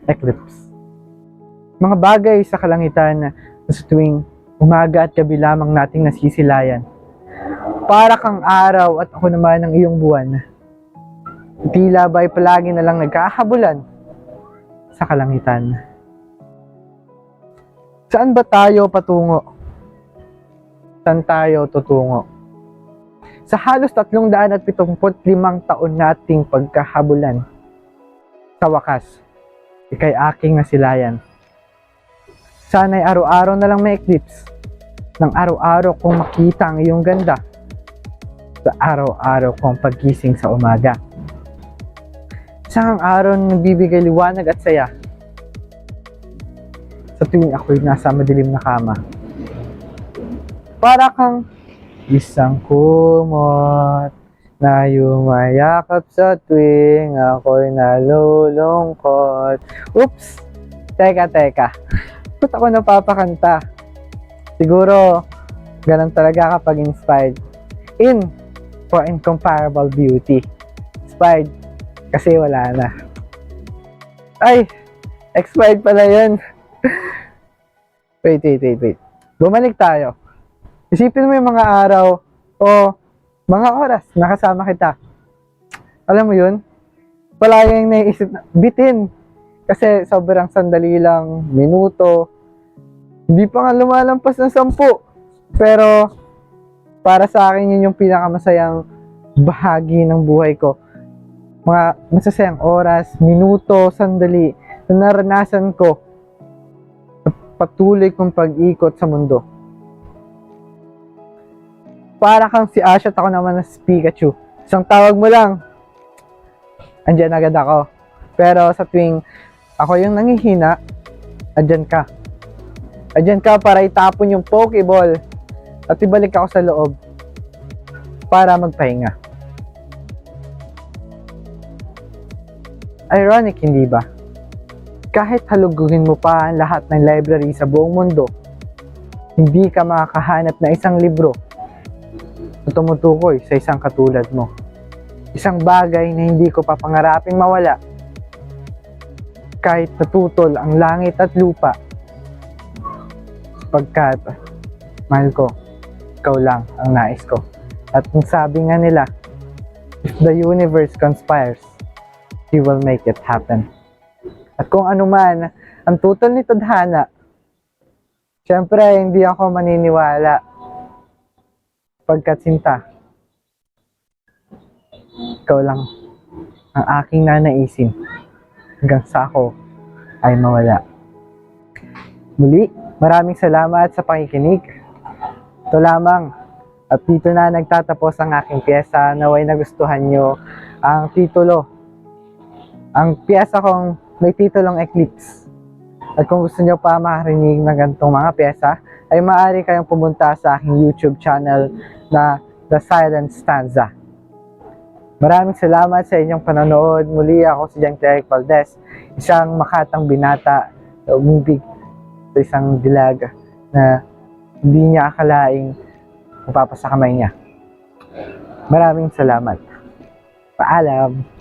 eclipse. Mga bagay sa kalangitan na sa tuwing umaga at gabi lamang nating nasisilayan. Para kang araw at ako naman ang iyong buwan. Tila ba'y palagi na lang nagkakahabulan sa kalangitan. Saan ba tayo patungo? Saan tayo tutungo? Sa halos 375 taon nating pagkahabulan, sa wakas, ika'y aking nasilayan. Sana'y araw-araw na lang may eclipse, nang araw-araw kong makita ang iyong ganda, sa araw-araw kong paggising sa umaga. Isang araw na nagbibigay liwanag at saya, sa tuwing ako'y nasa madilim na kama. Para kang isang kumot na yumayakap sa tuwing ako'y nalulungkot. Oops! Teka. Ba't ako napapakanta? Siguro, ganun talaga kapag inspired. For incomparable beauty. Inspired, kasi wala na. Ay! Expired pala yun. Wait. Bumalik tayo. Isipin mo yung mga araw o mga oras nakasama kita. Alam mo yun? Palaging naiisip na, bitin. Kasi sobrang sandali lang, minuto. Hindi pa nga lumalampas ng 10. Pero, para sa akin yun yung pinakamasayang bahagi ng buhay ko. Mga masasayang oras, minuto, sandali na naranasan ko sa patuloy kong pag-ikot sa mundo. Para kang si Ash at ako naman na si Pikachu. Isang tawag mo lang, andyan agad ako. Pero sa tuwing ako yung nangihina, andyan ka. Andyan ka para itapon yung Pokeball at ibalik ako sa loob para magpahinga. Ironic, hindi ba? Kahit halugugin mo pa ang lahat ng library sa buong mundo, hindi ka makakahanap na isang libro na tumutukoy sa isang katulad mo. Isang bagay na hindi ko papangaraping mawala. Kahit natutol ang langit at lupa. Sapagkat, mahal ko, ikaw lang ang nais ko. At kung sabi nga nila, if the universe conspires, He will make it happen. At kung ano man ang tutol ni tadhana, syempre hindi ako maniniwala. Pagkat sinta, ikaw lang ang aking nanaisin hanggang sa ako ay mawala. Muli, maraming salamat sa pakikinig. Ito lamang at dito na nagtatapos ang aking pyesa. Naway nagustuhan nyo ang titulo. Ang pyesa kong may titulong Eclipse. At kung gusto nyo pa makarinig ng ganitong mga pyesa, ay maaari kayong pumunta sa aking YouTube channel na The Silent Stanza. Maraming salamat sa inyong panonood. Muli ako si John Cleric Valdez, isang makatang binata na umibig sa isang dilag na hindi niya akalaing mapapasa kamay niya. Maraming salamat. Paalam!